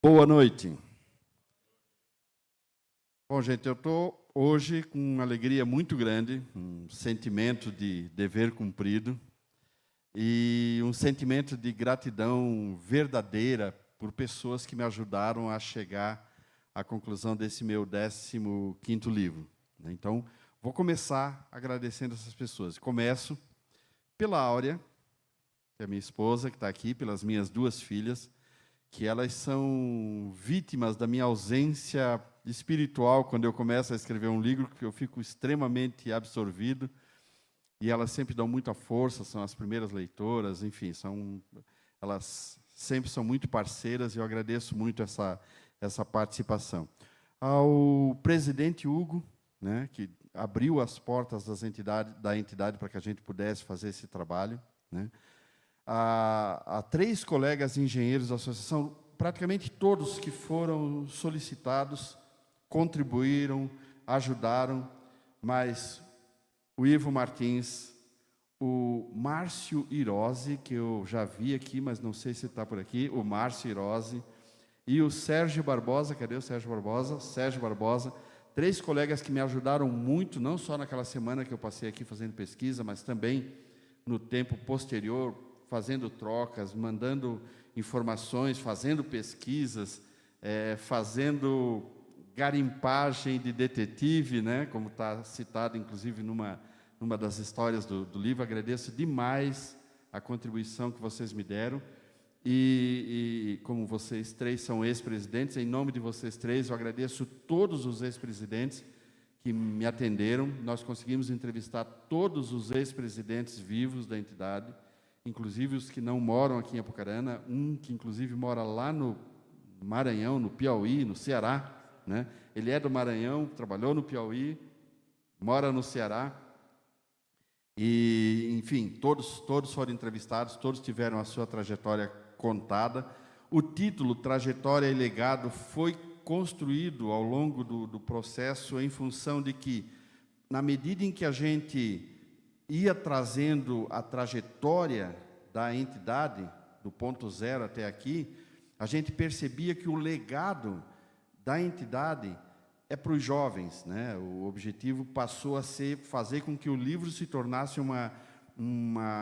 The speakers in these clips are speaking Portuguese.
Boa noite. Bom, gente, eu estou hoje com uma alegria muito grande, um sentimento de dever cumprido e um sentimento de gratidão verdadeira por pessoas que me ajudaram a chegar à conclusão desse meu 15º livro. Então, vou começar agradecendo essas pessoas. Começo pela Áurea, que é a minha esposa, que está aqui, pelas minhas 2 filhas, que elas são vítimas da minha ausência espiritual quando eu começo a escrever um livro, que eu fico extremamente absorvido, e elas sempre dão muita força, são as primeiras leitoras, enfim, elas sempre são muito parceiras, e eu agradeço muito essa participação. Ao presidente Hugo, né, que abriu as portas da entidade para que a gente pudesse fazer esse trabalho, né, a 3 colegas engenheiros da associação, praticamente todos que foram solicitados, contribuíram, ajudaram, mas o Ivo Martins, o Márcio Irose, que eu já vi aqui, mas não sei se está por aqui, o Márcio Irose, e o Sérgio Barbosa, cadê o Sérgio Barbosa? Sérgio Barbosa, 3 colegas que me ajudaram muito, não só naquela semana que eu passei aqui fazendo pesquisa, mas também no tempo posterior, fazendo trocas, mandando informações, fazendo pesquisas, fazendo garimpagem de detetive, né, como está citado, inclusive, numa das histórias do livro. Agradeço demais a contribuição que vocês me deram. E como vocês 3 são ex-presidentes, em nome de vocês 3, eu agradeço todos os ex-presidentes que me atenderam. Nós conseguimos entrevistar todos os ex-presidentes vivos da entidade, inclusive os que não moram aqui em Apucarana, um que, inclusive, mora lá no Maranhão, no Piauí, no Ceará, né? Ele é do Maranhão, trabalhou no Piauí, mora no Ceará, e, enfim, todos foram entrevistados, todos tiveram a sua trajetória contada. O título Trajetória e Legado foi construído ao longo do processo em função de que, na medida em que a gente ia trazendo a trajetória da entidade, do ponto zero até aqui, a gente percebia que o legado da entidade é para os jovens, né? O objetivo passou a ser fazer com que o livro se tornasse uma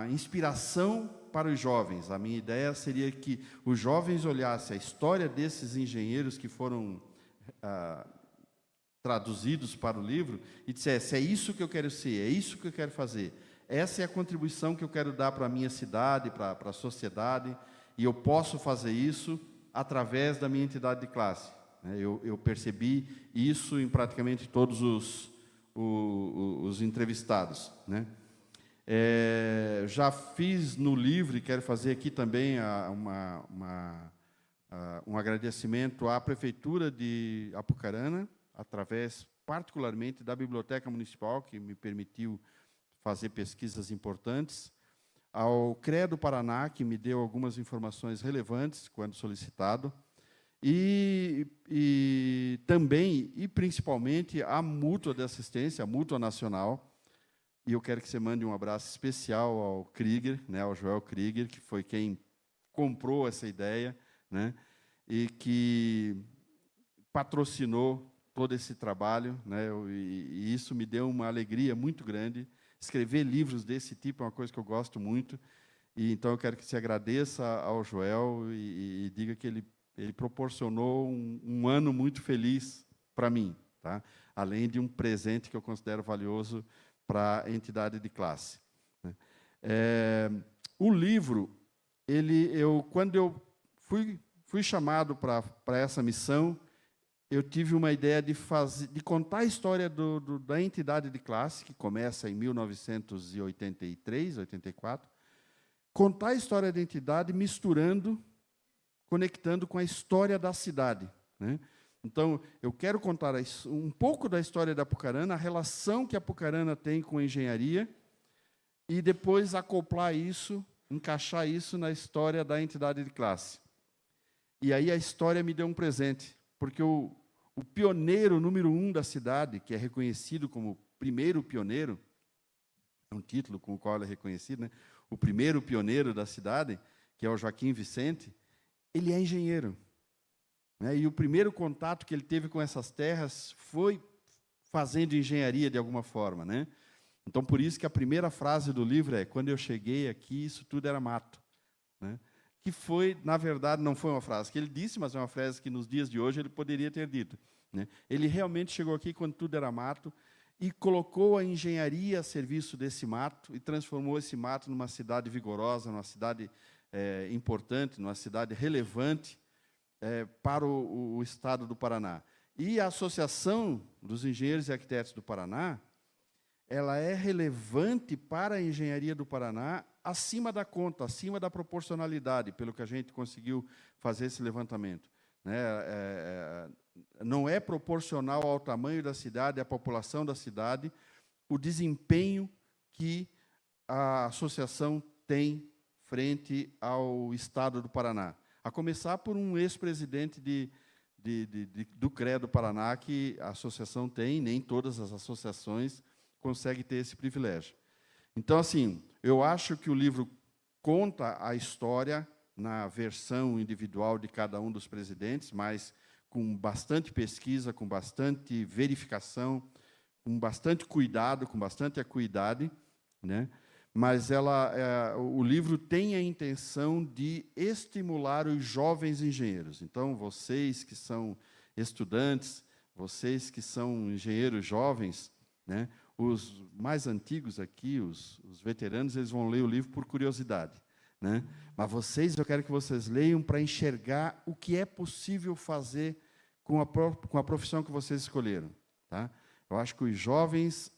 inspiração para os jovens. A minha ideia seria que os jovens olhassem a história desses engenheiros que foram traduzidos para o livro e dissessem: é isso que eu quero ser, é isso que eu quero fazer. Essa é a contribuição que eu quero dar para a minha cidade, para a sociedade, e eu posso fazer isso através da minha entidade de classe. Eu percebi isso em praticamente todos os entrevistados, né? Já fiz no livro, e quero fazer aqui também um agradecimento à Prefeitura de Apucarana, através, particularmente, da Biblioteca Municipal, que me permitiu fazer pesquisas importantes, ao CREA do Paraná, que me deu algumas informações relevantes quando solicitado, e também, e principalmente, a Mútua de Assistência, a Mútua Nacional. E eu quero que você mande um abraço especial ao Krieger, né, ao Joel Krieger, que foi quem comprou essa ideia, né, e que patrocinou todo esse trabalho, né, e isso me deu uma alegria muito grande. Escrever livros desse tipo é uma coisa que eu gosto muito, e então eu quero que você agradeça ao Joel e diga que ele proporcionou um ano muito feliz para mim, tá? Além de um presente que eu considero valioso para a entidade de classe, né? O livro, quando eu fui chamado para essa missão, eu tive uma ideia de contar a história da entidade de classe, que começa em 1983, 84, contar a história da entidade conectando com a história da cidade, né? Então, eu quero contar um pouco da história da Apucarana, a relação que a Apucarana tem com a engenharia, e depois acoplar isso, encaixar isso na história da entidade de classe. E aí a história me deu um presente, porque o pioneiro número 1 da cidade, que é reconhecido como o primeiro pioneiro, é um título com o qual ele é reconhecido, né? O primeiro pioneiro da cidade, que é o Joaquim Vicente, ele é engenheiro. né? E o primeiro contato que ele teve com essas terras foi fazendo engenharia de alguma forma, né? Então, por isso que a primeira frase do livro é: quando eu cheguei aqui, isso tudo era mato, né? Que foi, na verdade, não foi uma frase que ele disse, mas é uma frase que nos dias de hoje ele poderia ter dito, né? Ele realmente chegou aqui quando tudo era mato e colocou a engenharia a serviço desse mato e transformou esse mato numa cidade vigorosa, numa cidade importante, numa cidade relevante para o estado do Paraná. E a Associação dos Engenheiros e Arquitetos do Paraná, ela é relevante para a engenharia do Paraná acima da conta, acima da proporcionalidade, pelo que a gente conseguiu fazer esse levantamento, né? Não é proporcional ao tamanho da cidade, à população da cidade, o desempenho que a associação tem frente ao Estado do Paraná. A começar por um ex-presidente do CREA do Paraná, que a associação tem, nem todas as associações conseguem ter esse privilégio. Então, assim, eu acho que o livro conta a história na versão individual de cada um dos presidentes, mas com bastante pesquisa, com bastante verificação, com bastante cuidado, com bastante acuidade, né? Mas o livro tem a intenção de estimular os jovens engenheiros. Então, vocês que são estudantes, vocês que são engenheiros jovens, né? Os mais antigos aqui, os veteranos, eles vão ler o livro por curiosidade, né? Mas vocês, eu quero que vocês leiam para enxergar o que é possível fazer com a profissão que vocês escolheram, tá? Eu acho que os jovens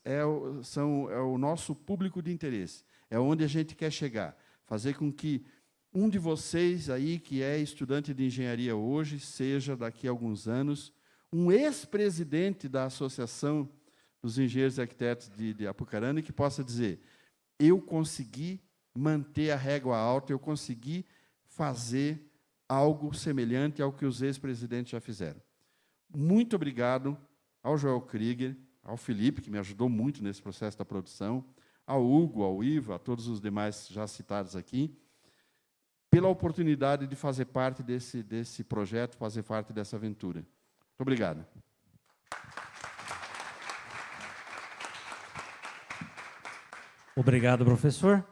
são o nosso público de interesse, é onde a gente quer chegar, fazer com que um de vocês aí, que é estudante de engenharia hoje, seja, daqui a alguns anos, um ex-presidente da Associação dos Engenheiros e Arquitetos de Apucarana, e que possa dizer: eu consegui manter a régua alta, eu consegui fazer algo semelhante ao que os ex-presidentes já fizeram. Muito obrigado ao Joel Krieger, ao Felipe, que me ajudou muito nesse processo da produção, ao Hugo, ao Ivo, a todos os demais já citados aqui, pela oportunidade de fazer parte desse projeto, fazer parte dessa aventura. Muito obrigado. Obrigado, professor.